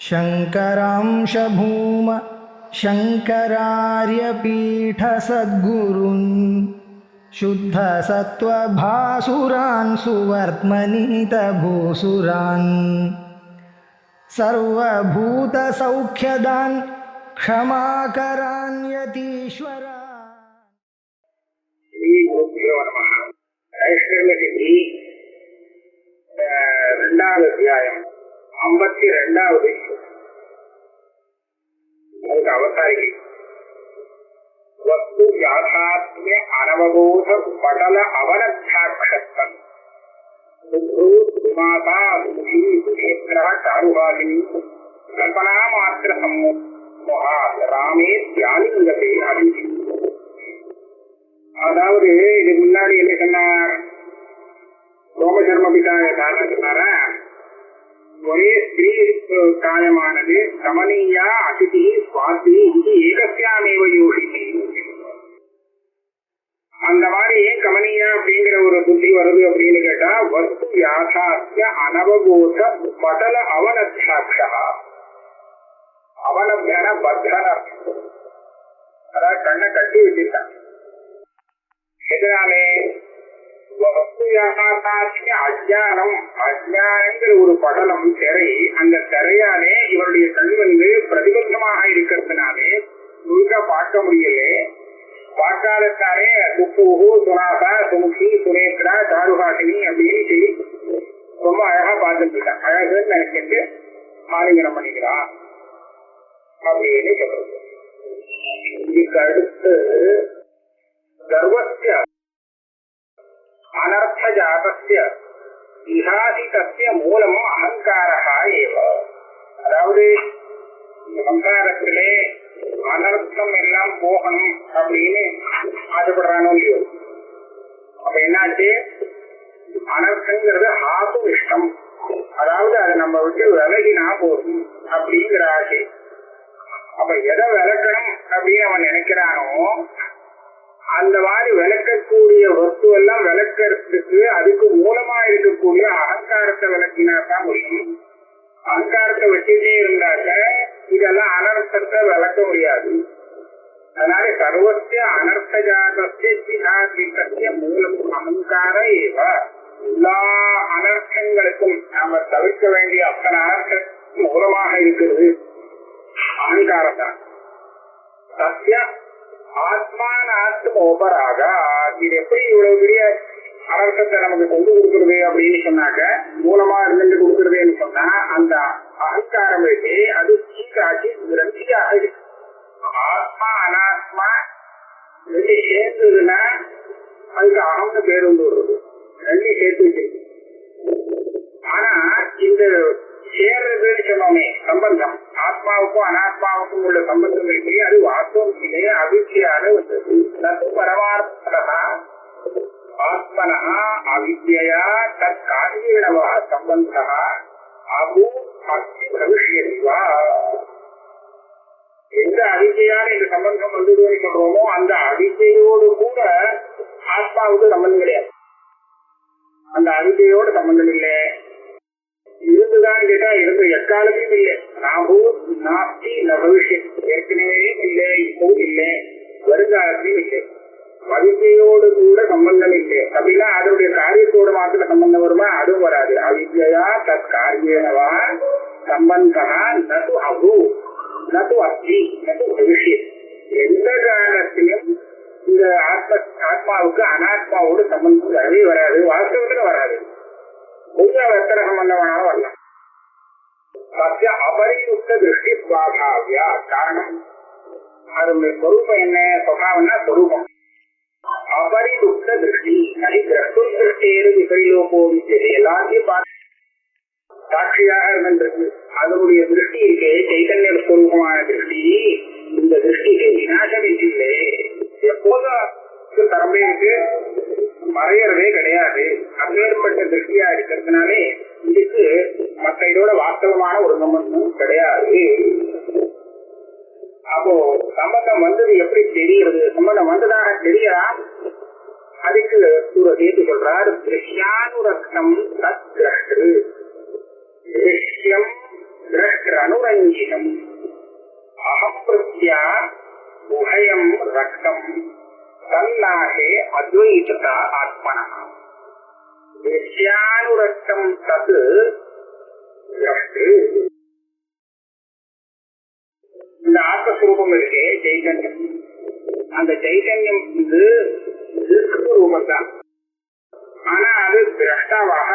शङ्करांश भूम शङ्करार्यपीठसद्गुरून् शुद्धसत्त्वभासुरान् सुवर्त्मनीतभूसुरान् सर्वभूतसौख्यदान् क्षमाकरान् यतीश्वरान्. இரண்டாவது அத்தியாயம் 52வது அதுக்கு அவசாரிகை வஸ்து யாதாத்மிய அனவபோத படல அவனத்தாட்சத்தன் சுமாதா சுமுகி சுஷேத்ரா சாருவாகினி கல்பனா மாத்திர சம்மோகா ராமே தியாலிங்கத்தை அறிவி. அதாவது இதுக்கு முன்னாடி என்ன சொன்னார்? சோமசர்ம பிதாய காரணம் சொன்னாரா? ஒரே ஸ்திரீ காயமானது கமனீயா அதிதி சுவாதி இது ஏகசியாமேவ யோகிதி. அந்த மாதிரி ஏன் கமனீயா அப்படிங்கிற ஒரு புத்தி வருது அப்படின்னு கேட்டா, வஸ்து யாசாத்திய அனவபோத படல அவனத்தாட்சா. அவனபியான பத்தன, அதாவது கண்ணை கட்டி வச்சிருக்காங்க. எதனாலே? அஜானம், அஜானங்கிற ஒரு படலம் திரை, அந்த திரையாலே இவருடைய கண் பிரதிபந்தமாக இருக்கிறதுனாலே முழுக்க பார்க்க முடியல. பார்க்காதத்தாலே சுப்புகு சுனாசா சுமுகி சுரேத்ரா சாருஹாசினி அப்படின்னு சொல்லி ரொம்ப அழகா பார்த்துட்டு இருக்கான். அழகுன்னு நினைச்சிட்டு ஆலிங்கனம் பண்ணிக்கிறான் அப்படின்னு சொல்றது. இதுக்கு அடுத்து கர்வஸ்ய அனர்த்த ஜாதஸ்ய இஹாதிகஸ்ய மூலம் அகங்காரஹா ஏவ. அதாவது சம்சாரத்திலே அனர்த்தம் எல்லாம் போகணும் அப்படின்னு ஆசைப்படுறானோ இல்லையோ, அப்ப என்னாச்சு? அனர்த்தங்கிறது ஆசு இஷ்டம், அதாவது அதை நம்ம விட்டு விலகினா போதும் அப்படிங்கிற ஆசை. அப்ப எதை விளக்கணும் அப்படின்னு அவன் நினைக்கிறானோ அந்த மாதிரி விளக்கக்கூடிய வஸ்து எல்லாம் விளக்கிறதுக்கு அதுக்கு மூலமா இருக்கக்கூடிய அகங்காரத்தை விளக்கினாதான் முடியும். அகங்காரத்தை வச்சுட்டே இருந்தாக்க இதெல்லாம் அனர்த்தத்தை விளக்க முடியாது. அதனால சர்வசிய அனர்த்த ஜாதசிய மூலம் அகங்கார ஏவ. எல்லா அனர்த்தங்களுக்கும் நாம தவிர்க்க வேண்டிய அத்தனை அனர்த்த மூலமாக இருக்கிறது அகங்காரம் தான். சத்திய ஆத்மானாத்மோபராக. இது எப்படி இவ்வளவு பெரிய அனர்த்தத்தை நமக்கு கொண்டு கொடுக்கறது அப்படின்னு சொன்னாக்க, மூலமா இருந்து கொடுக்கறதுன்னு சொன்னா அந்த அகங்காரம் இருக்கு, அது சீக்காட்சி கிரந்தியாக இருக்கு. ஆத்மா அனாத்மா ரெண்டு சேர்ந்ததுன்னா அதுக்கு அகம்னு பேர் வந்து வருது. ரெண்டு சேர்த்து வச்சிருக்கு. ஆனா இந்த சேர்றதுன்னு சொன்னோமே சம்பந்தம், ஆத்மாவுக்கும் அனாத்மாவுக்கும் உள்ள சம்பந்தம் இருக்கு, அது வாஸ்தவத்திலே அவித்யால வந்தது. பரமார்த்தா ஆத்மனா அவித்யா தத் காரியேணவா சம்பந்தா அபூ அஸ்தி பவிஷ்யதிவா. எந்த அவித்யால இந்த சம்பந்தம் வந்ததுன்னு சொல்றோமோ அந்த அவித்யோடு கூட ஆத்மாவுக்கு சம்பந்தம் கிடையாது. அந்த அவித்யோடு சம்பந்தம் இல்லை. இருந்துதான் கேட்டா இருந்து எக்காலத்தையும் இல்லை. நாபூ நாஸ்தி ந பவிஷ்யத், ஏற்கனவே இல்லை, இப்போ இல்லை, வருங்காலத்தையும் இல்லை. அவித்யோடு கூட சம்பந்தம் இல்லை அப்படின்னா அதனுடைய காரியத்தோடு மாத்திர சம்பந்தம் வருமா? அதுவும் வராது. அவித்யா தத் காரியேனவா சம்பந்தா நது அபூ நது அஸ்தி நது பவிஷ்யத். எந்த காலத்திலும் இந்த ஆத்மாவுக்கு அனாத்மாவோடு சம்பந்தம் வரவே வராது, வாஸ்தவத்துல வராது. பொதுவாக எத்தனை சம்பந்தம் வேணாலும் வரலாம். சத்திய அபரியுக்த திருஷ்டி சுவாபாவியா. காரணம் அதனுடைய ஸ்வரூபம் என்ன? சுவாவம்னா ஸ்வரூபம். அபரியுக்த திருஷ்டி நடி திரஷ்டும் திருஷ்டியேறு விபரிலோகோ வித்தியது. எல்லாத்தையும் பார்த்து சாட்சியாக இருந்திருக்கு. அதனுடைய திருஷ்டி இருக்கே சைதன்ய ஸ்வரூபமான திருஷ்டி. இந்த திருஷ்டிக்கு விநாசம் இல்லை, எப்போதும் தரமே இருக்கு, மறையறதே கிடையாது. அப்பேற்பட்ட திருஷ்டியா இருக்கிறதுனாலே இதுக்கு மற்ற இதோட வாஸ்தவமான ஒரு சம்பந்தம் கிடையாது. அப்போ சம்பந்தம் வந்தது எப்படி தெரிகிறது? சம்பந்தம் வந்ததாக தெரியலாம். அதுக்கு ஒரு கேட்டு சொல்றார், திருஷ்யானுரக்தம் தத் திரஷ்டு. திருஷ்யம் திரஷ்டனுரஞ்சிதம் அகம் பிரத்யா உபயம் ரக்தம் தன்னாகே அத்வைதா ஆத்மனா திருஷ்யானுரக்தம் தத் திரஷ்டு. இந்த ஆத்மஸ்வரூபம் இருக்கே சைதன்யம், அந்த சைதன்யம் இது ரூபம் தான். ஆனா அது திரஷ்டாவாக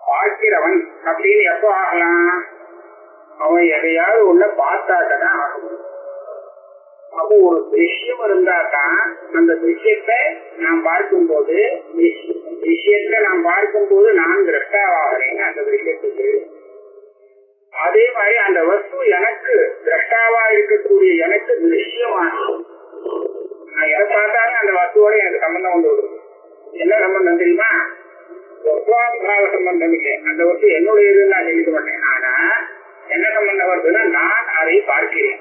பார்க்கிறவன் அப்படின்னு எப்போ ஆகலாம்? அவன் எதையாவது உள்ள பார்த்தாதான் ஆகும். அப்போ ஒரு திருஷ்யம் இருந்தா தான் அந்த திருஷ்யத்தை நாம் பார்க்கும்போது நான் திரஷ்டாவாகிறேன் அந்த திருஷ்யத்துக்கு. அதே மாதிரி அந்த வஸ்து எனக்கு திரஷ்டாவா இருக்கக்கூடிய எனக்கு திருஷ்யமாகும். நான் எதை பார்த்தாலும் அந்த வஸ்துவோட எனக்கு சம்பந்தம் வந்து விடுது. என்ன சம்பந்தம் தெரியுமா? வஸ்துவாபாவ சம்பந்தம் இல்லை. அந்த வஸ்து என்னுடையதுன்னு நான் சொல்லிக்க மாட்டேன். ஆனா என்ன சம்பந்தம் வருதுன்னா நான் அதை பார்க்கிறேன்,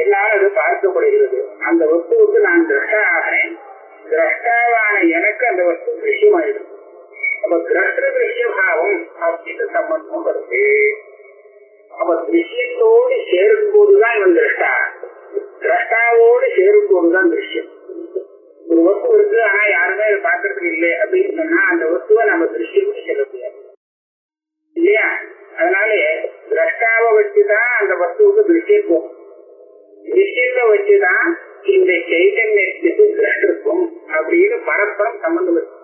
என்னால் அது பார்க்கப்படுகிறது. அந்த வஸ்துவுக்கு நான் திரஷ்டா ஆகிறேன். திரஷ்டாவான எனக்கு அந்த வஸ்து திருஷ்யமாயிடும். அப்ப திரஷ்ட திருஷ்யபாவம் அப்படின்னு சம்பந்தம் வருது. அப்ப திருஷ்யத்தோடு சேரும் போதுதான் இவன் திரஷ்டா, திரஷ்டாவோடு சேரும் போதுதான் திருஷ்யம். ஒரு வஸ்து இருக்கு ஆனா யாருமே அதை பார்க்கறதுக்கு இல்லை அப்படின்னு சொன்னா அந்த வஸ்துவை நம்ம திருஷ்யம் சொல்ல முடியாது இல்லையா? அதனால திரஷ்டாவை வச்சுதான் அந்த வஸ்துவுக்கு திருஷ்யத்துவம், திருஷ்யத்தை வச்சுதான் இந்த சைதன்யத்துக்கு திரஷ்டத்துவம் அப்படின்னு பரஸ்பரம் சம்பந்தம் இருக்கு.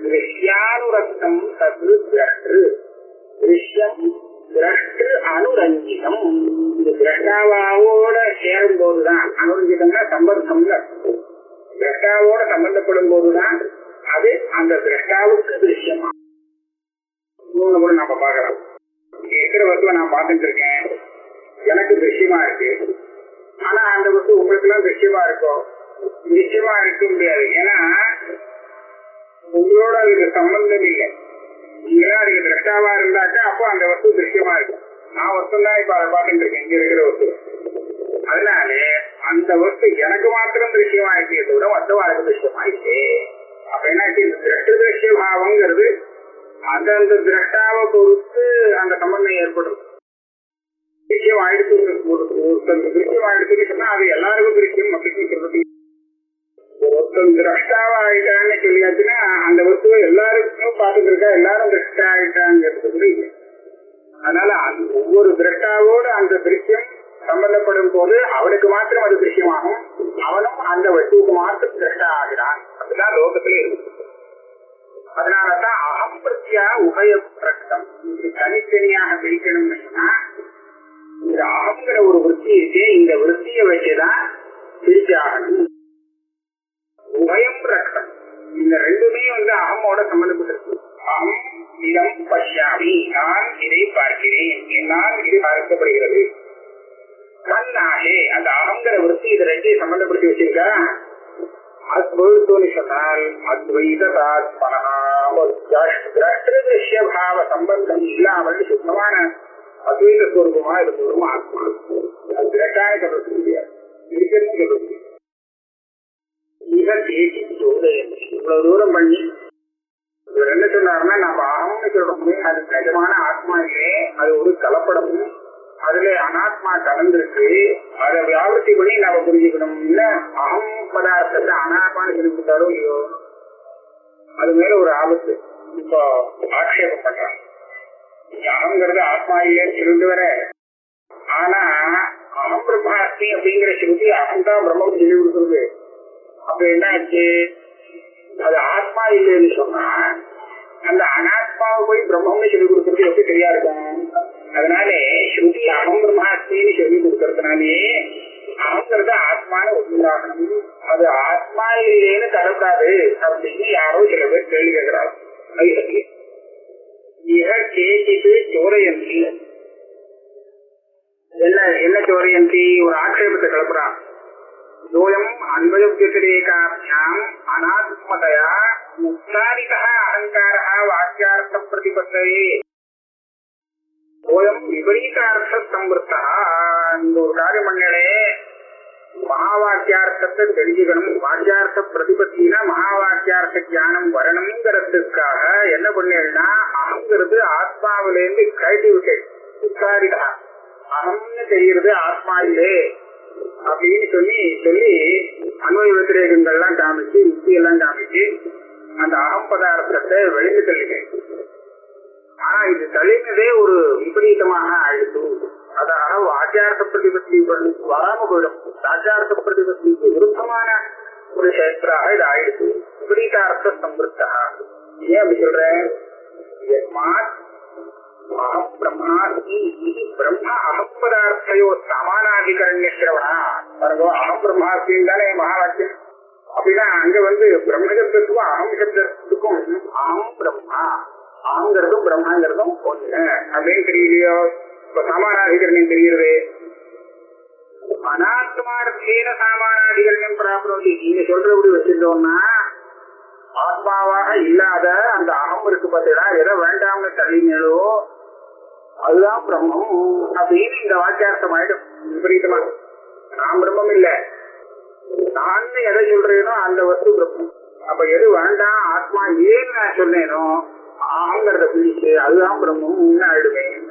திருஷ்யானுரக்தம் தது திரஷ்டு, திருஷ்யம் திரஷ்டு அனுரஞ்சிதம். இந்த திரஷ்டாவோட சேரும் போதுதான், அனுரஞ்சிதம்னா சம்பந்தம், திரஷ்டாவோட சம்பந்தப்படும் போதுதான் அது அந்த திரஷ்டாவுக்கு திருஷ்யமா. இன்னொன்னு கூட நம்ம பார்க்கலாம். இருக்கிற வஸ்துவை நான் பார்த்துட்டு இருக்கேன், எனக்கு திருஷ்யமா இருக்கு. ஆனா அந்த வஸ்து உங்களுக்கு எல்லாம் திருஷ்யமா இருக்கும்? நிச்சயமா இருக்க முடியாது. ஏன்னா உங்களோட அதுக்கு சம்பந்தம் இல்லை. நீங்களா அதுக்கு திரஷ்டாவா இருந்தாக்கா அப்போ அந்த வஸ்து திருஷ்யமா இருக்கும். நான் வஸ்து தான் இப்ப அதை பார்த்துட்டு இருக்கேன், இங்க இருக்கிற வஸ்து. அதனால அந்த வஸ்து எனக்கு மாத்திரம் திருஷ்யமா இருக்கே தவிர மற்றவாளுக்கு திருஷ்யமா இருக்கு. அப்ப என்ன இந்த திரஷ்ட திருஷ்ய பாவங்கிறது அந்த திரஷ்டாவை பொறுத்து அந்த சம்பந்தம் ஏற்படும். திருஷ்யம் ஆயிடுத்து, திருஷ்யம் ஆயிடுச்சுன்னு சொன்னா அது எல்லாருக்கும் திருஷ்யம் அப்படின்னு சொல்றது. ஒருத்தன் திரஷ்டாவா ஆயிட்டான்னு சொல்லியாச்சுன்னா அந்த வஸ்துவை எல்லாருக்கும் பார்த்துட்டு இருக்கா, எல்லாரும் திரஷ்டா ஆயிட்டாங்கிறது புரியுது. அதனால ஒவ்வொரு திரஷ்டாவோடு அந்த திருஷ்யம் சம்பந்தப்படும் போது அவனுக்கு மாத்திரம் அது திருஷ்யமாகும், அவனும் அந்த வஸ்துவுக்கு மாத்திரம் திரஷ்டா ஆகிறான். அதுதான் லோகத்திலே இருக்கு. அதனாலதான் அகம் பிரத்யா உபய பிரக்தம் தனித்தனியாக பிரிக்கணும்னு சொன்னா இந்த அகங்கிற ஒரு விருத்தி இருக்கு, இந்த விருத்தியை வச்சுதான் பிரிச்சாகணும். உபயம் ரக்தம் இந்த ரெண்டுமே அகமோட சம்பந்தப்பட்டிருக்கு. அகம் இதம் பஷ்யாமி, நான் இதை பார்க்கிறேன், என்னால் இது பார்க்கப்படுகிறது. கண்ணாகே அந்த அகங்கிற விருத்தி இது ரெண்டையும் சம்பந்தப்படுத்தி வச்சிருக்கா. சொன்னால் அத்வைதாத்மனாஷ்ய சம்பந்தம் இல்லாமல் சுத்தமான அத்வைத ஸ்வரூபமா இருந்தவரும் ஆத்மா. அது திரட்டாய சொல்றது முடியாது, இருக்கிறது சொல்ல முடியாது. மிக தேசி சோதனை இவ்வளவு தூரம் பண்ணி இவர் என்ன சொன்னாருன்னா, நம்ம அகம்னு சொல்றோம், அது நிஜமான ஆத்மா இல்லையே, அது ஒரு கலப்படமும், அதுல அனாத்மா கலந்துருக்கு. அதை வியாபத்தி பண்ணி நாம புரிஞ்சுக்கணும். இல்ல அகம் பதார்த்தத்தை அனாத்மான்னு சொல்லிவிட்டாரோ இல்லையோ, அது மேல ஒரு ஆபத்து. இப்போ ஆட்சேபம் பண்றாங்க, அகங்கிறது ஆத்மா இல்லைன்னு சொல்லிட்டு வர. ஆனா அகம் பிரம்மாஸ்மி அப்படிங்கிற ஸ்ருதி அகம்தான் பிரம்மம் சொல்லி கொடுக்குறது. அப்ப என்ன ஆச்சு, அது ஆத்மா இல்லைன்னு சொன்னா அந்த அனாத்மாவை போய் பிரம்மம்னு சொல்லி கொடுக்கறது எப்படி சரியா இருக்கும்? அதனால ஸ்ருதி அகம் பிரம்மாஸ்மின்னு சொல்லி கொடுக்கறதுனாலே அகங்கிறது ஆத்மான ஒன்றாகணும். அது ஆத்மா இல்லைன்னு தரக்கூடாது அப்படின்னு யாரோ சில பேர் கேள்வி கேட்கிறார். சோரையந்தி என்ன சோரையந்தி ஒரு ஆட்சேபத்தை கிளப்புறான். யோயம் அன்வயோக்திரேகாபியாம் அனாத்மதயா முக்தாரிதா அகங்காரா வாக்கியார்த்த பிரதிபத்தையே யோயம் விபரீதார்த்த சம்பிருத்தா. இந்த ஒரு காரியம் பண்ணலே, மகா வாக்கியார்த்தத்தை தெரிஞ்சுக்கணும். வாக்கியார்த்த பிரதிபத்தினா மகா வாக்கியார்த்த ஞானம் வரணுங்கிறதுக்காக என்ன பண்ணேன்னா அகங்கிறது ஆத்மாவிலேருந்து கழட்டி விட்டேன். உத்தாரிதா அகம்னு தெரிகிறது ஆத்மா இல்லே அப்படின்னு சொல்லி அன்வய வித்திரேகங்கள்லாம் காமிச்சு யுக்தி எல்லாம் காமிச்சு அந்த அகம் பதார்த்தத்தை வெளியில தள்ளிட்டேன். ஆனா இது தள்ளினதே ஒரு விபரீதமாக ஆயிடுச்சு. அதாக ஆச்சாரத்த பிரதிபத்தி வராம போயிடும். ஆச்சாரத்த பிரதிபத்திக்கு விருத்தமான ஒரு சேத்திராக இது ஆயிடுச்சு. விபரீதார்த்த சம்பிருத்தா. ஏன் அப்படி சொல்றேன்? அகம் பிரம்மாஸ்மி பிரம்ம அகம் பதார்த்தையோ சமானாதிகரண்ய சிரவணா. அகம் பிரம்மாஸ்மின்னு தானே மகா வாக்கியம். அப்படின்னா அங்க பிரம்ம சப்தத்துக்கும் அகம் சப்தத்துக்கும் அகம் பிரம்மா அகங்கிறதும் பிரம்மாங்கிறதும் ஒண்ணு அப்படின்னு தெரியலையோ? இப்ப சமானாதிகரணம் தெரிகிறது. அனாத்மார்த்தேன சமானாதிகரணம் பிராப்னோதி. நீங்க சொல்றபடி வச்சிருந்தோம்னா ஆத்மாவாக இல்லாத அந்த அகம் இருக்கு பார்த்தீங்கன்னா எதை வேண்டாம்னு தள்ளினோ அதுதான் பிரம்மம் அப்படின்னு இந்த வாக்கியார்த்தம் ஆயிடும். விபரீதமா நான் பிரம்மம் இல்ல, நான் எதை சொல்றேனோ அந்த வஸ்து பிரம்மம். அப்ப எது வேண்டாம் ஆத்மா ஏன்னு நான் சொன்னேனோ அகங்கிறத பிடிச்சு அதுதான் பிரம்மம் முன்ன ஆயிடுவேன்.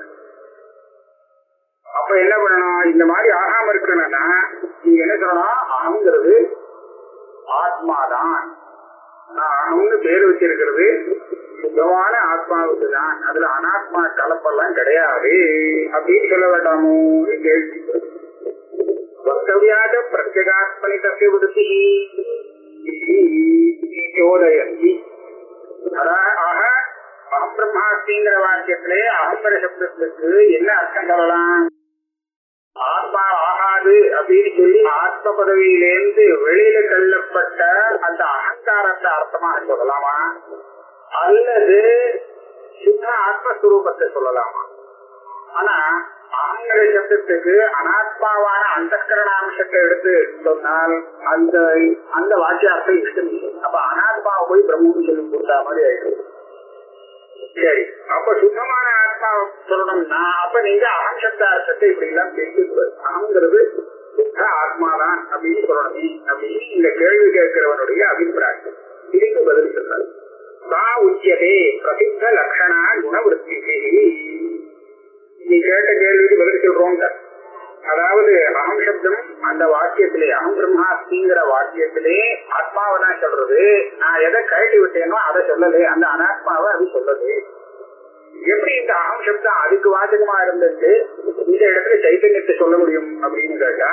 அப்ப என்ன பண்ணணும்? இந்த மாதிரி ஆகாம இருக்கணும்னா நீங்க என்ன சொல்லணும்? அகங்கிறது ஆத்மாதான். நான் அகம்னு பேர் வச்சிருக்கிறது சுத்தமான ஆத்மாவுக்கு தான், அதுல அனாத்மா கலப்பெல்லாம் கிடையாது அப்படின்னு சொல்ல வேண்டாமோ? கேள்வி வக்தவியாத பிரத்யேகாத்மனி தஸ்ய விருத்தி சோதயந்தி. ஆக அகம் பிரம்மாஸ்மிங்கிற வாக்கியத்திலே அகங்கிற சப்தத்துக்கு என்ன அர்த்தம் சொல்லலாம்? ஆத்மா ஆகாது அப்படின்னு சொல்லி ஆத்ம பதவியிலேருந்து வெளியில தள்ளப்பட்ட அந்த அகங்காரத்தை அர்த்தமாக சொல்லலாமா? அல்லது சுத்த ஆத்மஸ்வரூபத்தை சொல்லலாமா? ஆனா அகங்கிற சப்தத்துக்கு அனாத்மாவான அந்தக்கரணாம்சத்தை எடுத்து சொன்னால் அந்த வாக்கியார்த்தம் இஷ்டம் இல்லை. அப்ப அனாத்மாவை போய் பிரம்மன்னு சொல்லி கொடுத்தா மாதிரி ஆயிடுது. சரி, அப்ப சுத்தமான ஆத்மா சொல்லணும்னா அப்ப நீங்க அகம் சப்தார்த்தத்தை இப்படி எல்லாம் பேசிட்டு அகங்கிறது சுத்த ஆத்மாதான் அப்படின்னு சொல்லணுமே அப்படின்னு இந்த கேள்வி கேட்கிறவனுடைய அபிப்பிராயம். இதுக்கு பதில் சொல்றாரு. சா உச்சியதே பிரசித்த லட்சணா குணவருத்தி. நீ கேட்ட கேள்விக்கு பதில் சொல்றோம். அதாவது அகம் சப்தம் அந்த வாக்கியத்திலே அகம் பிரம்மாஸ்மிங்கிற வாக்கியத்திலே ஆத்மாவை தான் சொல்றது. நான் எதை கழட்டி விட்டேனோ அதை சொல்லலே, அந்த அனாத்மாவை அது சொல்லது. எப்படி இந்த அகம் சப்தம் அதுக்கு வாச்சகமா இருந்துட்டு இந்த இடத்துல சைத்தன்யத்தை சொல்ல முடியும் அப்படின்னு கேட்டா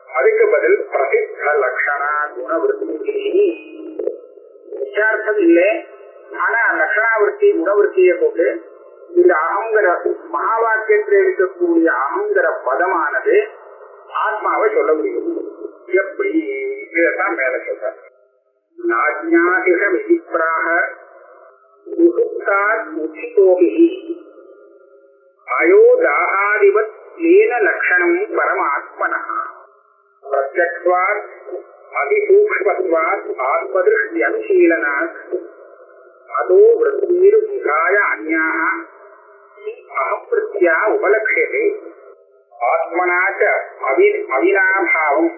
அதுக்கு பதில் பிரசித்த லட்சணா குணவருத்தி. நிச்சயார்த்தம் இல்லை, ஆனா லட்சணாவிருத்தி குணவருத்தியை போட்டு இந்த அகங்கிற மகா வாக்கியத்தில் இருக்கக்கூடிய அகங்கிற பதமானது ஆத்மாவை சொல்ல முடியும். எப்படி? இதான் மேல சொல்ற. நாஜ்ஞாதிக விதிப்ராக அயோதாகாதிபத் ஏன லட்சணம் பரமாத்மனா பிரத்யக்வாத் அதிசூக்ஷ்மத்வாத் ஆத்மதிருஷ்டி அனுசீலனாத் அதோ விருத்தீர் விகாய அந்யாக அகம்பிருத்தியா உபலக்ஷியதே ஆத்மனாச்ச அவினாபாவம்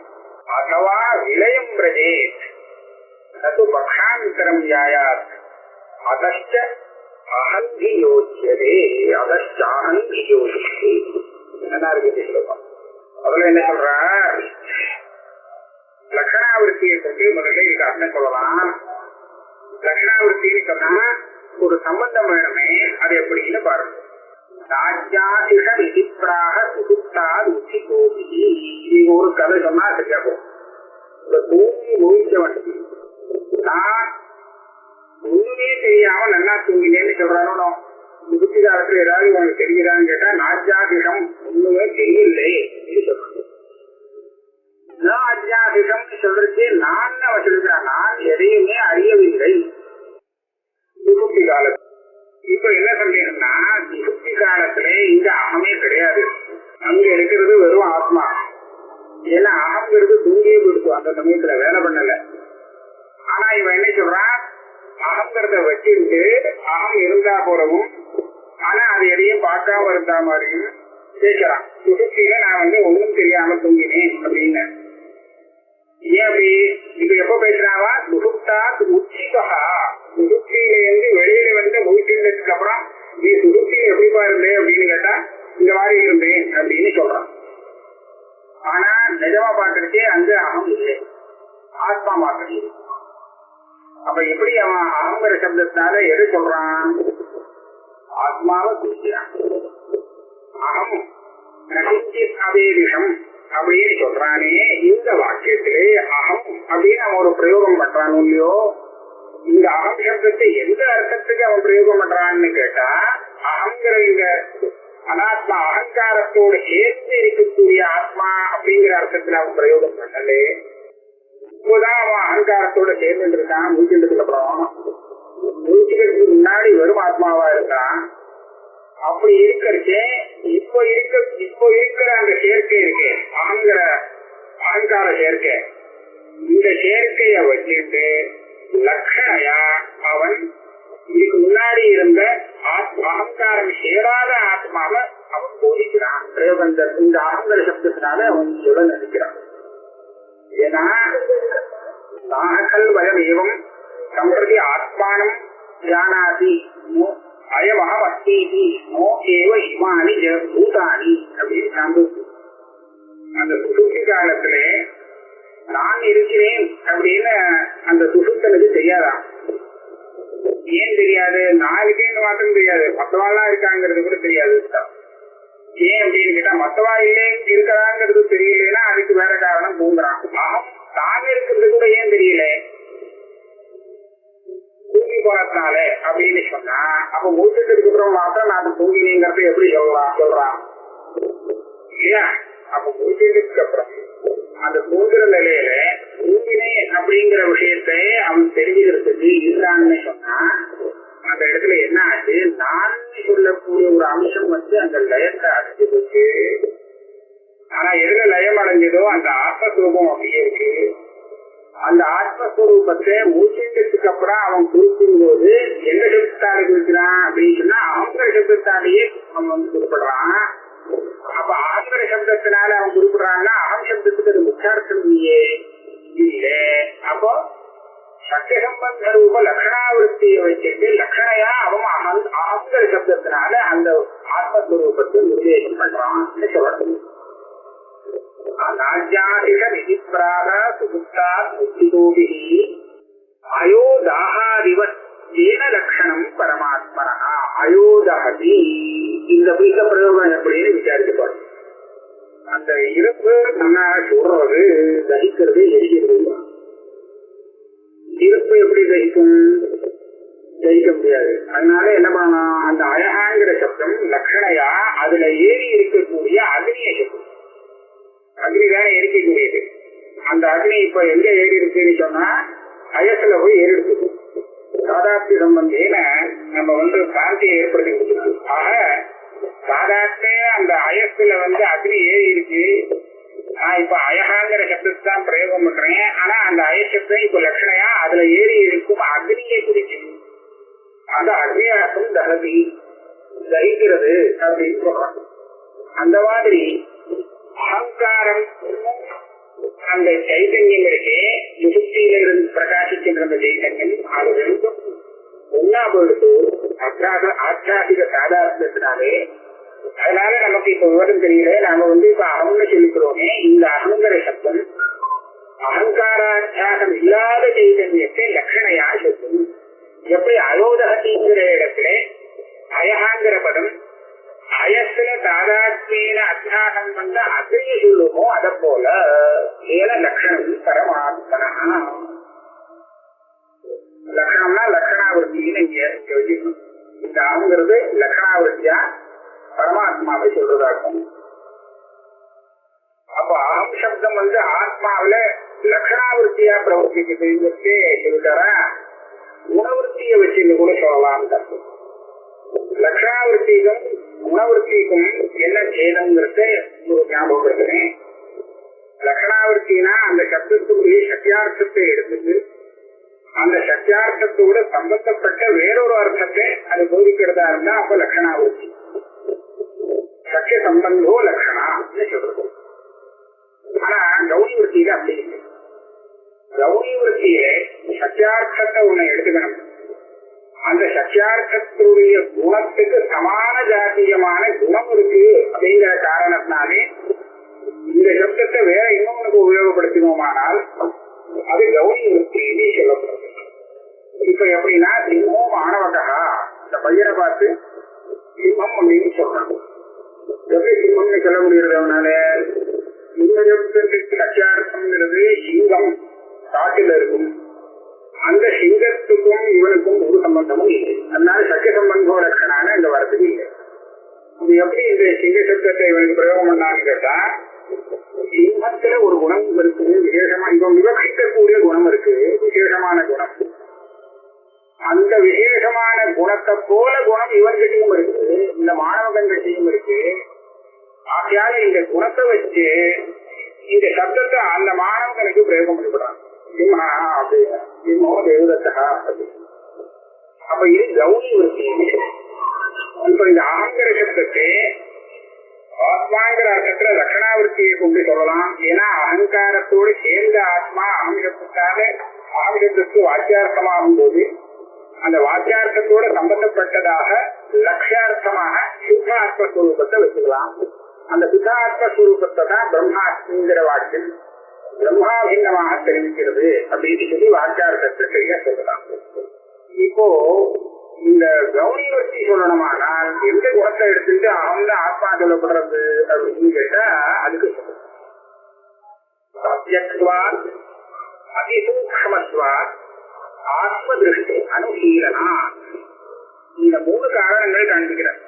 அதவா விலயம் பிரஜேத் நது பக்ஷாந்தரம் யாயாத் அதஷ்ட அஹந்தி யோசியதே அதஷ்ட அஹந்தி யோசியதே. என்ன இருக்கு சொல்லுவோம். அதுல என்ன சொல்ற? லட்சணாவிருத்தியை பற்றி முதல்ல இதுக்கு அர்த்தம் சொல்லலாம். லட்சணாவிருத்தின்னு சொன்னா ஒரு சம்பந்தம் வேணுமே, அது எப்படின்னு பாருங்க. ராஜ்யாதிஷ விதிப்ராக சுசுப்தாத் உச்சி கோபி. நீங்க ஒரு கதை சொன்னா சரியா போகும். தூங்கி முழிச்சவன் நான் ஒண்ணுமே தெரியாம நல்லா தூங்கினேன்னு சொல்றானோ, முதுத்தி காலத்துல ஏதாவது உனக்கு தெரியுதான்னு கேட்டா நாஜ்யாதிஷம் ஒண்ணுமே தெரியலே சொல்றாங்க. அஜ்ஞாதிகம் சொல்றது நான் சொல்லிக்கிறான், நான் எதையுமே அறியவில்லை சுசுப்தி காலத்துல. இப்ப என்ன சொல்றீங்கன்னா சுசுப்தி காலத்துல இங்க அகமே கிடையாது, அங்க இருக்கிறது வெறும் ஆத்மா. ஏன்னா அகங்கிறது தூங்கியே கொடுக்கும், அந்த சமயத்துல வேலை பண்ணல. ஆனா இவன் என்ன சொல்றான்? அகங்கிறத வச்சுட்டு அகம் இருந்தா போறவும் ஆனா அது எதையும் பார்க்காம இருந்தா மாதிரியும் பேசுறான். சுசுப்தியில நான் ஒண்ணும் தெரியாம தூங்கினேன் அப்படின்னு. ஏன் அப்படி? இப்ப எப்ப பேசுறாவா? சுசுப்தாத் உச்சிதா, சுசுப்தியிலிருந்து வெளியில வந்து முயற்சிக்கு அப்புறம் நீ சுசுப்தியில எப்படிப்பா இருந்தே அப்படின்னு கேட்டா இந்த மாதிரி இருந்தேன் அப்படின்னு சொல்றான். ஆனா நிஜமா பார்க்கறதுக்கே அங்க அகம் இல்லை, ஆத்மா மாத்திரம் இருக்கு. அப்ப எப்படி அவன் அகங்கிற சப்தத்தினால எது சொல்றான்? ஆத்மாவை குறிக்கிறான். அகம் நகிஞ்சித் அவேதிஷம் அப்படின்னு சொல்றானே, இந்த வாக்கியத்திலே அகம் அப்படின்னு அவன் ஒரு பிரயோகம் பண்றான் இல்லையோ? இந்த அகம் சப்தத்தை எந்த அர்த்தத்துக்கு அவன் பிரயோகம் பண்றான்னு கேட்டா, அகங்கிற இந்த அனாத்மா அகங்காரத்தோடு சேர்ந்து இருக்கக்கூடிய ஆத்மா அப்படிங்கிற அர்த்தத்துல அவன் பிரயோகம் பண்ணல. இப்போதான் அவன் அகங்காரத்தோட சேர்ந்து இருக்கான். மூச்சுக்கு அப்புறம் மூச்சுக்கு முன்னாடி வெறும் ஆத்மாவா இருக்கான். அப்படி இருக்கிறச்சே இப்போ இருக்கிற அந்த சேர்க்கை இருக்கு, அகங்கார சேர்க்கை. இந்த சேர்க்கைய வச்சுட்டு லட்சணையா அவன் இதுக்கு முன்னாடி இருந்த அகங்காரம் சேராத ஆத்மாவை அவன் போதிக்கிறான். இந்த அகங்கார சப்தத்தினால அவன் சொல்ல நினைக்கிறான். ஏன்னா நாகக்கல் வயம் ஏவம் சம்பிரதி ஆத்மானம் ஜானாதி அயமகம் அஸ்தி நோ ஏவ இமானி பூதானி அப்படின்னு சாந்தோஷம். அந்த சுசுப்தி காலத்திலே நான் இருக்கிறேன் அப்படின்னு அந்த சுசுப்தனுக்கு தெரியாதான். ஏன் தெரியாது? நான் இருக்கேன்னு மாத்திரம் தெரியாது, மத்தவாள்லாம் இருக்காங்கிறது கூட தெரியாது. ஏன் அப்படின்னு கேட்டா, மத்தவா இல்லே இருக்கிறாங்கிறது தெரியலன்னா அதுக்கு வேற காரணம் தூங்குறான். தான் இருக்கிறது கூட ஏன் தெரியல? தூங்கி போனதுனால அப்படின்னு சொன்னா, அப்ப மூச்சத்துக்கு அப்புறம் மாத்திரம் நான் தூங்கினேங்கிறத எப்படி சொல்றான் இல்லையா? அப்ப மூச்சத்துக்கு அப்புறம் அந்த தூங்குற நிலையில தூங்கினேன் அப்படிங்கிற விஷயத்த அவன் தெரிஞ்சுக்கிறதுக்கு இருந்தான்னு சொன்னா, அந்த இடத்துல என்ன ஆச்சு? நான் சொல்லக்கூடிய ஒரு அம்சம் வந்து அந்த லயத்தை அடைஞ்சு போச்சு. ஆனா எதுல லயம் அடைஞ்சதோ அந்த ஆத்மஸ்வரூபம் அப்படியே இருக்கு. அந்த ஆத்மஸ்வரூபத்தை மூச்சுக்கு அப்புறம் அவன் குறிக்கும் போது எந்த சப்தத்தாலே குறிக்கிறான் அப்படின்னு சொன்னா, அகங்கிற சப்தத்தாலேயே அவன் வந்து குறிப்பிடுறான். அப்ப அகங்கிற சப்தத்தினால அவன் குறிப்பிடுறான்னா அகம் சப்தத்துக்கு அது முக்கியார்த்தம் இல்லையே, இல்ல. அப்போ சத்திய சம்பந்த ரூப லட்சணாவிருத்தியை வச்சுட்டு லட்சணையா அவன் அகங்கிற சப்தத்தினால அந்த ஆத்மஸ்வரூபத்தை நிர்தேசம் பண்றான் சொல்லணும். அநாஜ்யாதிக விதிப்ராக சுகுப்தாத் முக்திதோபிஹி அயோதாஹாதிவத் ஏன லட்சணம் பரமாத்மனா அயோதஹதி. இந்த பிரயோகம் எப்படின்னு விசாரிக்கப்படும். அந்த இருப்பு நம்ம சொல்றது தகிக்கிறது, எரிகிறது. இருப்பு எப்படி தகிக்கும்? ஜெயிக்க முடியாது. அதனால என்ன பண்ணலாம்? அந்த அழகாங்கிற சப்தம் லட்சணையா அதுல ஏறி இருக்கக்கூடிய அக்னிய சப்தம். அக்னி தானே எரிக்கக்கூடியது. அந்த அக்னி இப்ப எங்க ஏறி இருக்குன்னு சொன்னா அயசுல போய் ஏறி இருக்குது. சாதாப்தி சம்பந்தேன நம்ம வந்து காந்தியை ஏற்படுத்தி கொடுத்துருக்கு. ஆக சாதாப்தே அந்த அயசுல வந்து அக்னி ஏறி இருக்கு. நான் இப்ப அயகாங்கிற சப்தத்தை தான் பிரயோகம் பண்றேன். ஆனா அந்த அயசப்தம் இப்ப லட்சணையா அதுல ஏறி இருக்கும் அக்னியை குறிக்கும். அந்த அக்னியாசம் தகதி தகிக்கிறது அப்படின்னு சொல்றாங்க. அந்த மாதிரி அகங்காரம் அந்த சைதன்யம் இருக்கே, சுசுப்தியில இருந்து பிரகாசிக்கின்ற சைதன்யம், அது ரெண்டும் ஒன்னா போயிடுத்து ஆச்சாதிக சாதாரணத்தினாலே. அதனால நமக்கு இப்ப விவரம் தெரியல. நாம வந்து இப்ப அகம்னு சொல்லிக்கிறோமே, இந்த அகங்கிற சப்தம் அகங்காராத்தியாசம் இல்லாத சைதன்யத்தை லட்சணையா சொல்லும். எப்படி அயோதகத்திங்கிற இடத்துல அயகாங்கிற பதம் அயசுல தாதாத்மீன அத்தியாசம் வந்த அக்னியை சொல்லுமோ அத போல ஏன லட்சணம் பரமாத்மனா. லட்சணம்னா லட்சணாவிருத்தின்னு இங்க வச்சுக்கணும். இந்த ஆங்கிறது லட்சணாவிருத்தியா பரமாத்மாவை சொல்றதாகும். அப்ப அகம் சப்தம் வந்து ஆத்மாவில லட்சணாவிருத்தியா பிரவர்த்திக்குதுங்கிறதே சொல்லிட்டாரா. குணவருத்தியை வச்சு கூட சொல்லலாம். லட்சணாவிருத்திக்கும் குணவருத்திக்கும் என்ன சேதம்ங்கிறத ஒரு ஞாபகப்படுத்துறேன். லட்சணாவிருத்தினா அந்த சப்தத்துக்குரிய சத்தியார்த்தத்தை எடுத்துட்டு அந்த சத்தியார்த்தத்தோட சம்பந்தப்பட்ட வேறொரு அர்த்தத்தை அது போதிக்கிறதா இருந்தா அப்ப லட்சணாவிருத்தி. சத்திய சம்பந்தோ லட்சணா சொல்றது. ஆனா கௌரி விருத்தியில அப்படி இல்லை. விருத்தியிலே சத்தியார்த்தத்தை ஒண்ணு எடுத்துக்கணும். அந்த சத்தியார்த்தத்துடைய குணத்துக்கு சமான ஜாத்தியமான குணம் இருக்கு அப்படிங்கிற காரணத்தினாலே இந்த சப்தத்தை வேற இன்னொன்னுக்கு உபயோகப்படுத்தினோமானால் அது கௌரி விருத்தின்னு சொல்லப்படுறது. இப்ப எப்படின்னா சிம்மோ மாணவகா, இந்த பையனை பார்த்து சிம்மம் அப்படின்னு சொல்றாங்க. எப்படி சிம்மம்னு சொல்ல முடியுறது அவனால? இந்த சப்தத்துக்கு சத்தியார்த்தம்ங்கிறது சிங்கம் காட்டில் இருக்கும். அந்த சிங்கத்துக்கும் இவனுக்கும் ஒரு சம்பந்தமும் இல்லை. அதனால சத்திய சம்பந்தோ லட்சணான இந்த வரத்துக்கு இல்லை. இது எப்படி இந்த சிங்க சப்தத்தை இவனுக்கு பிரயோகம் பண்ணான்னு கேட்டா, சிம்மத்துல ஒரு குணம் இருக்கு, விசேஷமா இவன் விவகிக்கக்கூடிய குணம் இருக்கு, விசேஷமான குணம். அந்த விசேஷமான குணத்தை போல குணம் இவன்கிட்டையும் இருக்கு, இந்த மாணவகன்கிட்டையும் இருக்கு. ஆகையால இந்த குணத்தை வச்சு இந்த சப்தத்தை அந்த மாணவனுக்கு பிரயோகம் பண்ணப்படுறாங்க. சிம்ஹா அப்படின்னு, சிம்மோ தேவதத்தா அப்படின்னு. அப்ப இது கௌரி விருத்தி. இப்ப இந்த அகங்கிற சப்தத்தை ஆத்மாங்கிற அர்த்தத்துல லட்சணாவிருத்தியை கொண்டு சொல்லலாம். ஏன்னா அகங்காரத்தோடு சேர்ந்த ஆத்மா அகமிடத்தால அகமிடத்துக்கு வாக்கியார்த்தமாகும் போது அந்த வாக்கியார்த்தத்தோட சம்பந்தப்பட்டதாக லட்சியார்த்தமாக சுத்த ஆத்மஸ்வரூபத்தை வச்சுக்கலாம். அந்த சுத்த ஆத்மஸ்வரூபத்தை தான் பிரம்மாஸ்மிங்கிற வாக்கியம் பிரம்மாபின்னமாக தெரிவிக்கிறது அப்படின்னு சொல்லி வாக்கியார்த்தத்தை சரியா சொல்லலாம். இப்போ இந்த கௌரி வர்த்தி சொல்லணுமானால் எந்த குணத்தை எடுத்துட்டு அவங்க ஆத்மா சொல்லப்படுறது அப்படின்னு கேட்டா அதுக்கு சத்யத்வாத் அதிசூக்ஷ்மத்வாத் ஆத்ம திருஷ்டி அனுசீலனா, இந்த 3 காரணங்கள் காண்பிக்கிறார்.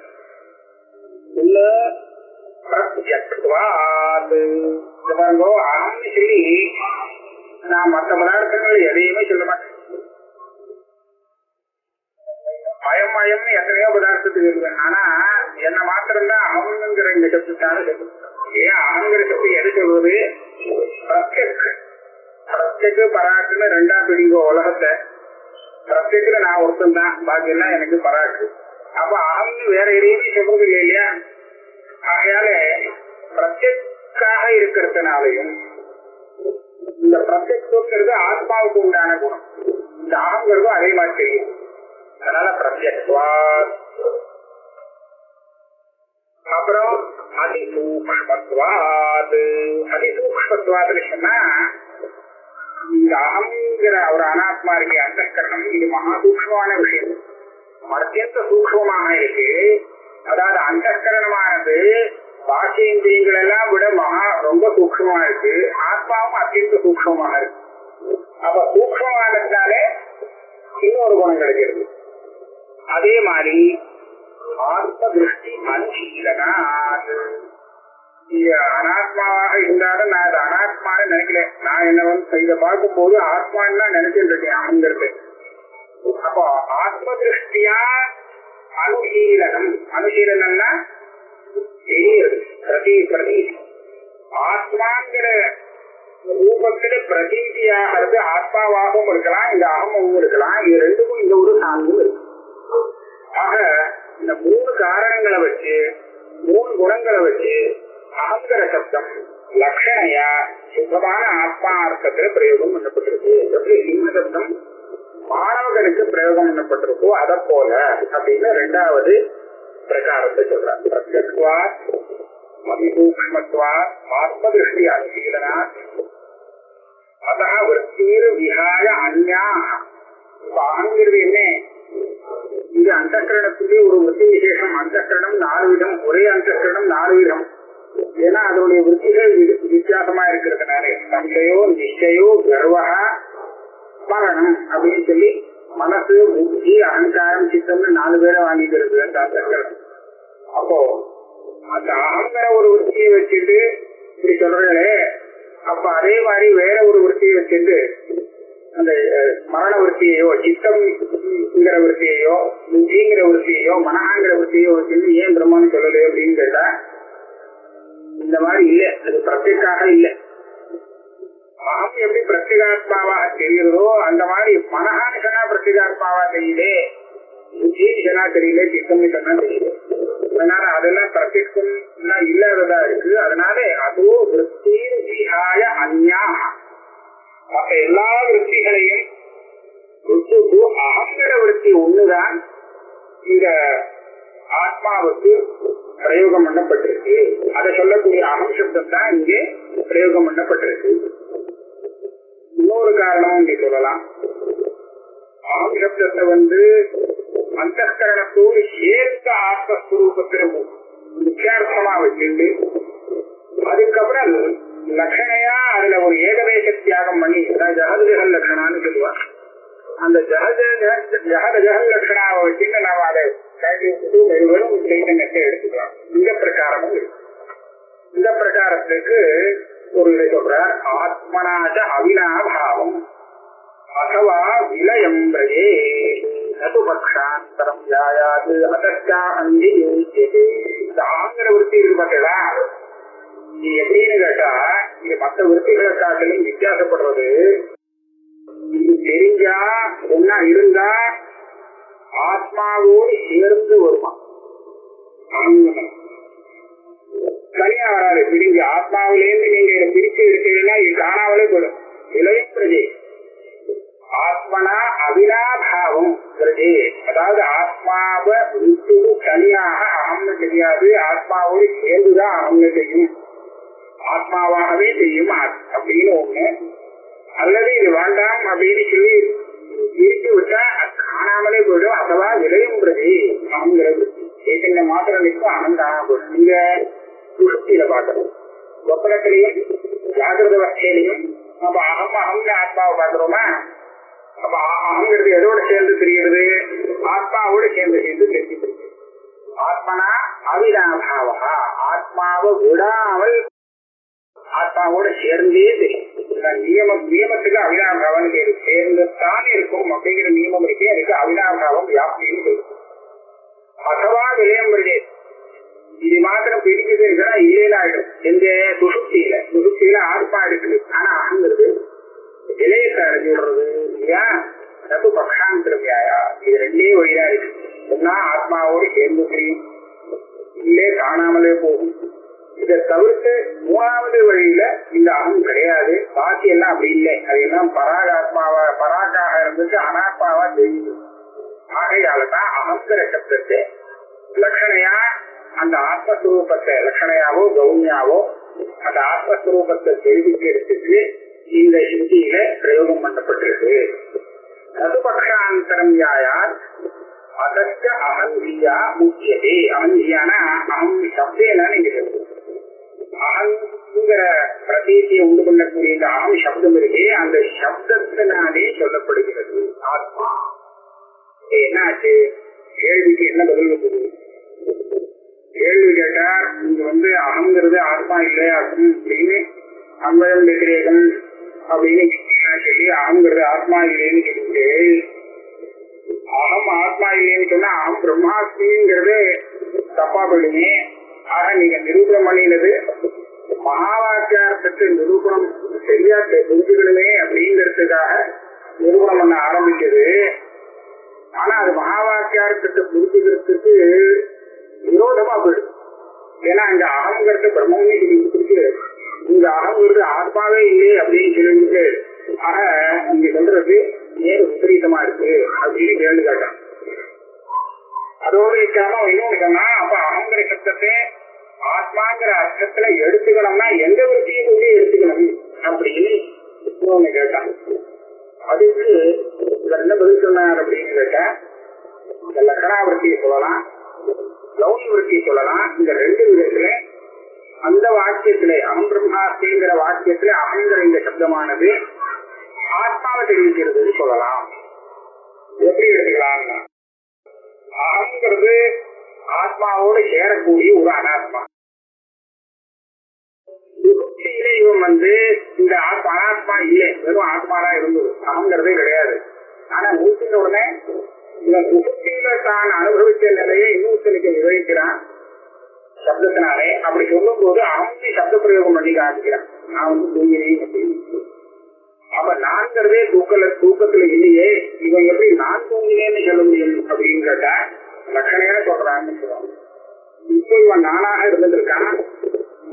பாருங்கோ, அகம்னு சொல்லி நான் மற்ற பதார்த்தங்கள் எதையுமே சொல்ல மாட்டேன். அயம் அயம்னு எத்தனையோ பதார்த்தத்துக்கு இருக்குவேன். ஆனா என்ன மாத்திரம்தான் அகம்ங்கிற இந்த சப்தத்தால சொல்லுவேன். ஏன் அகங்கிற சப்தம் எது சொல்வது? பிரத்யக்கு பராக்குன்னு 2ஆ பிடிங்கோ உலகத்தை. பிரத்யக்குல நான் ஒருத்தன் தான், பாக்கியெல்லாம் எனக்கு பராக்கு. அப்ப அகம்னு வேற எதையுமே சொல்றது இல்லை இல்லையா? ஆகையால பிரத்யக்காக இருக்கிறதுனாலையும் இந்த பிரத்யக்கிறது ஆத்மாவுக்கு உண்டான குணம், இந்த அகங்கிறதும் அதே மாதிரி தெரியும். அதனால பிரத்யக்வாத். அப்புறம் அதிசூக்ஷ்மத்வாத். அதிசூக்ஷ்மத்வாத்னு சொன்னா இந்த அகங்கிற ஒரு அனாத்மா இருக்கு, அந்தக்கரணம், இது மகா சூக்ஷ்மமான விஷயம், அத்தியந்த சூக்ஷ்மமாக இருக்கு. அதாவது அந்தக்கரணமானது பாக்கியேந்திரியங்கள் எல்லாம் விட ரொம்ப சூக்ஷ்மமா இருக்கு. ஆத்மாவும் அத்தியந்த சூக்ஷ்மமாக இருக்கு. அப்ப சூக்ஷ்மமானதுனாலே இன்னொரு குணம் கிடைக்கிறது. அதே மாதிரி ஆத்ம திருஷ்டி அனுசீலனா. இது அனாத்மாவாக இருந்தாலும் நான் அது அனாத்மான்னு நினைக்கல. நான் என்ன இதை பார்க்கும் போது ஆத்மான்னு தான் நினைச்சுட்டு இருக்கேன் அங்கிறது. அப்போ ஆத்ம திருஷ்டியா அனுசீலனம். அனுசீலனம்னா தெரியுது, பிரதி ஆத்மாங்கிற ரூபத்துல பிரதீதியாகிறது ஆத்மாவாகவும் இருக்கலாம், இந்த அகமும் இருக்கலாம். இது ரெண்டுக்கும் இந்த ஒரு சார்பும் இருக்கு. ஆக இந்த 3 காரணங்களை வச்சு 3 குணங்களை வச்சு அகங்கிற சப்தம் லட்சணையா சுத்தமான ஆத்மா அர்த்தத்துல பிரயோகம் பண்ணப்பட்டிருக்கு. எப்படி சிம்ம சப்தம் மாணவர்களுக்கு பிரயோகம் பண்ணப்பட்டிருக்கோ அதை போல அப்படின்னு 2வது பிரகாரத்தை சொல்றாங்க. பிரத்யக்வாத் அதிசூக்ஷ்மத்வாத் ஆத்ம திருஷ்டி அனுசீலனாத் அதா விருத்தீர் விஹாய அன்யா. இப்ப அகங்கிறது என்ன? இது அந்தக்கரணத்துக்கு ஒரு விருத்தி விசேஷம். அந்தக்கரணம் 4 விதம், ஒரே அந்தக்கரணம் 4 விதம். ஏன்னா அதனுடைய விருத்திகள் வித்தியாசமா இருக்கிறதுனால சம்சயோ நிச்சயோ கர்வா மரணம் அப்படின்னு சொல்லி மனசு புத்தி அகங்காரம் சித்தம்னு 4 பேரை வாங்கிக்கிறது அந்த அந்தக்கரணம். அப்போ அந்த அகங்கிற ஒரு விருத்தியை வச்சுட்டு இப்படி சொல்றே. அப்ப அதே மாதிரி வேற ஒரு விருத்தியை வச்சுட்டு அந்த மரண விருத்தியையோ சித்தம்ங்கிற விருத்தியையோ புத்திங்கிற விருத்தியையோ மனஹாங்கிற விருத்தியோ வச்சுட்டு ஏன் பிரம்மன்னு சொல்லலை அப்படின்னு கேட்டா இந்த மாதிரி இல்லை. அது பிரத்யேகாக இல்லை. அகம் எப்படி பிரத்யேகாத்மாவாக தெரிகிறதோ அந்த மாதிரி மனஹான்னு சொன்னா பிரத்யேகாத்மாவா தெரியுதே, புத்தின்னு சொன்னா தெரியல, சித்தம்னு சொன்னா தெரியல. அதனால அதெல்லாம் பிரத்யேகம் இல்லாததா இருக்கு. அதனால அதோ விருத்தீர் விஹாய அன்யா மற்ற மற்ற எல்லா விற்த்திகளையும் விட்டுட்டு அகங்கிற விற்பி ஒண்ணுதான் இந்த ஆத்மாவுக்கு பிரயோகம் பண்ணப்பட்டிருக்கு. அதை சொல்லக்கூடிய அகம் சப்தம் தான் இங்கே பிரயோகம் பண்ணப்பட்டிருக்கு. இன்னொரு காரணம் இங்கே சொல்லலாம். அகம் சப்தத்தை அந்தகரணத்தோடு சேர்ந்த ஆத்மஸ்வரூபத்திற்கு முக்கியார்த்தமா வச்சுட்டு அதுக்கப்புறம் லட்சணையா அதுல ஒரு ஏகதேச தியாகம் பண்ணி ஜகத் ஜெகல் லட்சணான்னு சொல்லுவார். அந்த ஜகல் லட்சணாவை வச்சுட்டு நாம அதை வெறும் சைத்தன்யத்தை எடுத்துக்கலாம். இந்த பிரகாரமும் இருக்கு. இந்த பிரகாரத்துக்கு ஒரு இதை சொல்றார். ஆத்மனாச்ச அவினாபாவம் அथवा விலயம் பிரஜே நது பக்ஷாந்தரம் ஜாயாது அதஸ்யா அங்கி யோசிச்சது. இந்த ஆங்கிற விருத்தி இருக்கு பார்த்தீங்களா, இது எப்படின்னு கேட்டா இது மற்ற விருத்திகளை காட்டிலும் வித்தியாசப்படுறது. இது தெரிஞ்சா ஒன்னா இருந்தா ஆத்மாவோடு சேர்ந்து வருமா, தனியா வராது. பிரிஞ்சு ஆத்மாவிலேருந்து நீங்க பிரிச்சு எடுத்தீங்கன்னா இது காணாமலே போயிடும். விலயம் பிரஜே ஆத்மனா அவினாபாவம் பிரஜே, அதாவது ஆத்மாவை விட்டு தனியாக அகம்னு தெரியாது, ஆத்மாவோடு சேர்ந்துதான் அகம்னு தெரியும், ஆத்மாவாகவே தெரியும் அப்படின்னு ஒண்ணு. அல்லது இது வேண்டாம் அப்படின்னு சொல்லி பிரித்து விட்டா காணாமலே போயிடும். அதுவா விலயம் பிரஜே அகங்கிறது சைத்தன்ய மாத்திரம் நிற்கும், அகம் காணாம போயிடும். நீங்க சுஷுப்தியில பார்க்கணும், சொப்பனத்திலையும் ஜாகிரத அவஸ்தையிலையும் நம்ம அகம் அகம்னு ஆத்மாவை பார்க்கிறோமா. அப்ப அகங்கிறது எதோட சேர்ந்து தெரிகிறது, ஆத்மாவோட சேர்ந்து தெரிஞ்சு. ஆத்மனா அவினாபாவா, ஆத்மாவை விடாமல் ஆத்மாவோட சேர்ந்தே தெரியும். நியமத்துக்கு அவினாபாவம் சேர்ந்துதான் இருக்கும் அப்படிங்கிற நியமம் இருக்கு. அதுக்கு அவினாபாவம் வியாப்தின்னு சொல்லும். அதுவா விலயம் பிரஜே, இது மாத்திரம் பிரிக்குது இருக்கிறா இல்லைன்னு ஆயிடும். எந்த சுசுப்தியில ஆத்மா இருக்குது, ஆனா அகங்கிறது விலையத்தை அடைஞ்சு விடுறது இல்லையா. அது பக்ஷாந்திரம் வியாயா. இது ரெண்டே வழியா இருக்கு. ஒன்னா ஆத்மாவோடு சேர்ந்து தெரியும், இல்லே காணாமலே போகும். இதை தவிர்த்து மூணாவது வழியில இந்த அகம் கிடையாது. பாக்கி எல்லாம் அப்படி இல்லை. அது எல்லாம் பராக்காக இருந்துட்டு அனாத்மாவா தெரியுது. ஆகையாலதான் அகங்கிற சப்தத்தை லட்சணையா அந்த ஆத்மஸ்வரூபத்தை லட்சணையாவோ கௌன்யாவோ அந்த ஆத்மஸ்வரூபத்தை தெரிவிக்கிறதுக்கு இந்த ஹிந்தியில பிரயோகம் பண்ணப்பட்டிருக்கு. நதுபக்ஷாந்தரம் யாயார் அதஸ்ய அகந்தியா முக்கியதே. அகந்தியானா அகம் சப்தேனா நீங்க சொல்லுங்க. அகங்கிற பிரதீதியை உண்டு பண்ணக்கூடிய இந்த அகம் சப்தம் இருக்கே, அந்த சப்தத்தினாலே சொல்லப்படுகிறது ஆத்மா. என்னாச்சு, கேள்விக்கு என்ன பதில் வந்தது? கேள்வி கேட்டார், இங்க அகங்கிறது ஆத்மா இல்லையா அப்படின்னு அன்பயம் விதிரேகம் அப்படின்னு சொல்லி அகங்கிறது ஆத்மா இல்லைன்னு சொல்லிட்டு, அகம் ஆத்மா இல்லைன்னு சொன்னா அகம் பிரம்மாஸ்மிங்கிறது தப்பா போயிடுங்க. ஆக நீங்க நிரூபணம் பண்ணினது மகா வாக்கியார்த்தத்தை நிரூபணம் சரியா புரிஞ்சுக்கணுமே அப்படிங்கிறதுக்காக நிரூபணம் பண்ண ஆரம்பிச்சது. ஆனா அது மகா வாக்கியார்த்தத்தை புரிஞ்சுக்கிறதுக்கு விரோதமா போயிடுது. ஏன்னா இங்க அகங்கிறது பிரம்மமே பிடிக்கிறது, இங்க அகங்கிறது ஆத்மாவே இல்லையே அப்படின்னு சொல்லிட்டு, ஆக நீங்க சொல்றது ஏன் விபரீதமா இருக்கு அப்படின்னு கேள்வி கேட்டான். அதோடு இருக்காம இன்னொன்னு சொன்னா, அப்ப அகங்கிற சப்தத்தை ஆத்மாங்கிற அர்த்தத்துல எடுத்துக்கணும்னா எந்த விருத்தியை கொண்டு எடுத்துக்கணும் அப்படின்னு இன்னொன்னு கேட்டான். அதுக்கு என்ன பதில் சொன்னார் அப்படின்னு கேட்டா, இந்த லக்ஷணாவிருத்தியை சொல்லலாம், கௌனி விருத்தியை சொல்லலாம். இந்த ரெண்டு விதத்துல அந்த வாக்கியத்திலே அகம் பிரம்மாஸ்மிங்கிற வாக்கியத்திலே அகங்கிற இந்த சப்தமானது ஆத்மாவை தெரிவிக்கிறது சொல்லலாம். எப்படி எடுத்துக்கலாம்னா, அகங்கிறது ஆத்மாவோடு சேரக்கூடிய ஒரு அனாத்மா. சுசுப்தியில இவன் இந்த அனாத்மா இல்லை, வெறும் ஆத்மாதான் இருந்தது, அகங்கிறதே கிடையாது. ஆனா மூச்சின உடனே இவன் சுசுப்தியில தான் அனுபவித்த நிலையை இன்னொருத்தனுக்கு விவரிக்கிறான் சப்தத்தினாலே. அப்படி சொல்லும் போது அவன் சப்த பிரயோகம் பண்ணி காமிக்கிறான், நான் தூங்கினேன் அப்படின்னு. அப்ப நான்கிறதே தூக்கத்துல இல்லையே, இவன் எப்படி நான் தூங்கினேன்னு சொல்ல முடியும் அப்படின்னு கேட்டா லட்சணையா சொல்றான்னு சொல்லுவாங்க. இப்போ இவன் நானாக இருந்துட்டு இருக்கான்,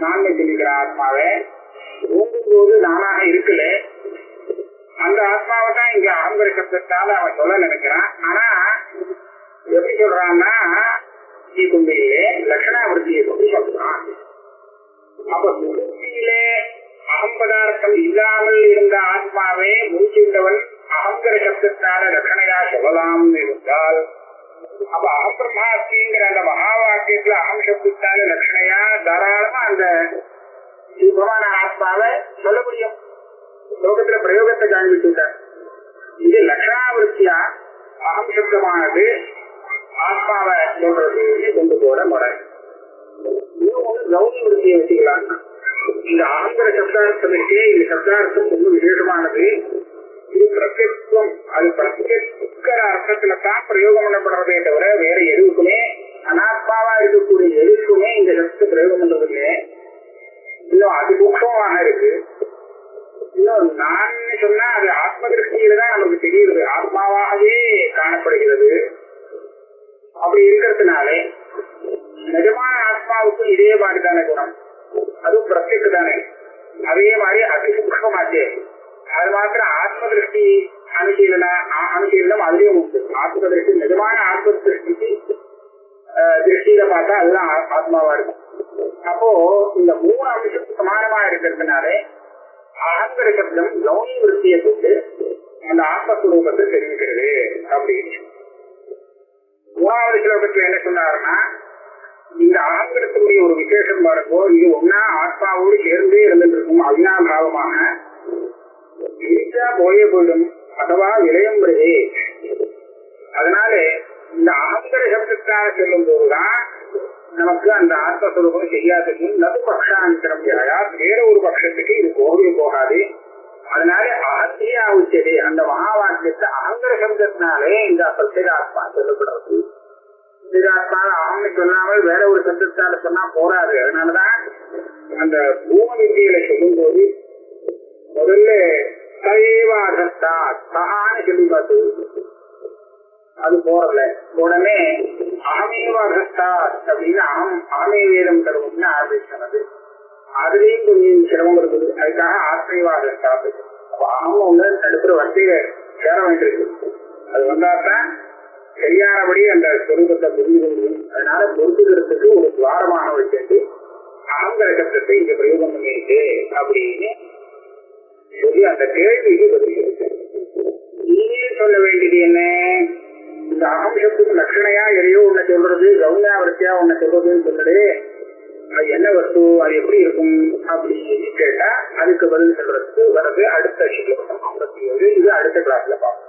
நான் சொல்லிக்கிறான் ஆத்மாவே. தூங்கும் போது நானாக இருக்கல, அந்த ஆத்மாவை தான் இங்க அகங்கிற சப்தத்தால அவன் சொல்ல நினைக்கிறான். ஆனா எப்படி சொல்றான்னா கும்பிலே லட்சணாவிருத்தியை கொண்டு சொல்றான். அப்ப சுருத்தியிலே அகம்பதார்த்தம் இல்லாமல் இருந்த ஆத்மாவே முடிச்சுண்டவன் அகங்கிற சப்தத்தால லட்சணையா சொல்லலாம் இருந்தால், அப்ப அகம்பிரமாஸ்திங்கிற அந்த மகா வாக்கியத்துல அகம் சப்தத்தால லட்சணையா தாராளமா அந்த சுபமான ஆத்மாவை சொல்ல முடியும். லோகத்துல பிரயோகத்தை காண்பிச்சுட்டார். இது லட்சணாவிருத்தியா அகம் சப்தமானது ஆத்மாவை சொல்றது கொண்டு போற முறை. இன்னும் ஒண்ணு கௌரி விருத்தியை வச்சுக்கலாம். இந்த அகங்கிற சப்தார்த்தத்துக்கே இந்த சப்தார்த்தம் ரொம்ப விசேஷமானது. இது பிரத்யேகம். அது பிரத்யேகிற அர்த்தத்துல தான் பிரயோகம் பண்ணப்படுறதே தவிர வேற எதுக்குமே அனாத்மாவா இருக்கக்கூடிய எதுக்குமே இந்த சப்த பிரயோகம் பண்றது இல்லையே. இன்னும் அது சூக்ஷமாக இருக்கு. இன்னும் நான் சொன்னா அது ஆத்ம திருஷ்டியில தான் நமக்கு தெரியுது, ஆத்மாவாகவே காணப்படுகிறது. அப்படி இருக்கிறதுனாலே நிஜமான ஆத்மாவுக்கும் இதே மாதிரி தானே குணம், அதுவும் பிரத்யேக தானே. அதே மாதிரி அதிசூக்ஷமாச்சே. அது மாத்திரம் ஆத்ம திருஷ்டி அனுசீலனம் அதுலயும் உண்டு. ஆத்ம திருஷ்டி நிஜமான ஆத்ம திருஷ்டிக்கு திருஷ்டியில பார்த்தா அதுதான் ஆத்மாவா இருக்கும். அப்போ இந்த 3 அம்சம் சமானமா இருக்கிறதுனாலே அகங்கிற சப்தம் கௌரி விருத்தியை கொண்டு அந்த ஆத்மஸ்வரூபத்தை தெரிவிக்கிறது அப்படின்னு. 3வது ஸ்லோகத்துல என்ன சொன்னாருன்னா, இந்த அகங்கிரத்துடைய ஒரு விசேஷம் பாருங்கோ, இது ஒன்னா ஆத்மாவோடு சேர்ந்தே இருந்துட்டு இருக்கும் அவினாபாவமாக. பிரிச்சா போயே போயிடும், அதுவா விளையும் வருதே. அதனால இந்த அகங்கிற சப்தத்தால செல்லும் போதுதான் நமக்கு அந்த ஆத்மஸ்வரூபம் செய்யாது. நது பக்ஷாந்தரம் வேற ஒரு பட்சத்துக்கு இது போகவே போகாது. அதனால ஆத்மியா உச்சது அந்த மகா வாக்கியத்தை அகங்கிற சப்தத்தினாலே இந்த பிரத்யேகாத்மா சொல்லப்படுறது. பிரத்யேகாத்மா அகம்னு சொல்லாமல் வேற ஒரு சப்தத்தால சொன்னா போராது. அதனாலதான் அந்த பூம வித்தியில சொல்லும் போது முதல்ல சைவாதத்தா சகான்னு சொல்லி பார்த்து அது போறல. உடனே அகமேவாதத்தா அப்படின்னு அகமே வேதம் தருவம்னு ஆரம்பிச்சது. அதுலயும் கொஞ்சம் சிரமம் இருக்குது. அதுக்காக ஆத்மீவாதத்தா. அப்ப அகம் ஒண்ணு தடுக்கிற வரிசையில சேர வேண்டியிருக்கு. அது வந்தாதான் சரியானபடி அந்த சொரூபத்தை புரிந்து முடியும். அதனால பொருத்துக்கிறதுக்கு ஒரு துவாரமாக வச்சு அகங்கிற சப்தத்தை இங்க பிரயோகம் பண்ணிருக்கு அப்படின்னு சொல்லி அந்த கேள்விக்கு பதில் நீயே சொல்ல வேண்டியது என்ன? இந்த அகம் சப்தத்துக்கு லட்சணையா எதையோ ஒண்ணு சொல்றது, கௌனியாவர்த்தியா ஒண்ணு சொல்றதுன்னு சொல்றது, அது என்ன வஸ்து, அது எப்படி இருக்கும் அப்படின்னு கேட்டா அதுக்கு பதில் சொல்றதுக்கு வர்றது அடுத்த ஸ்லோகம் 57. இது அடுத்த கிளாஸ்ல பார்ப்போம்.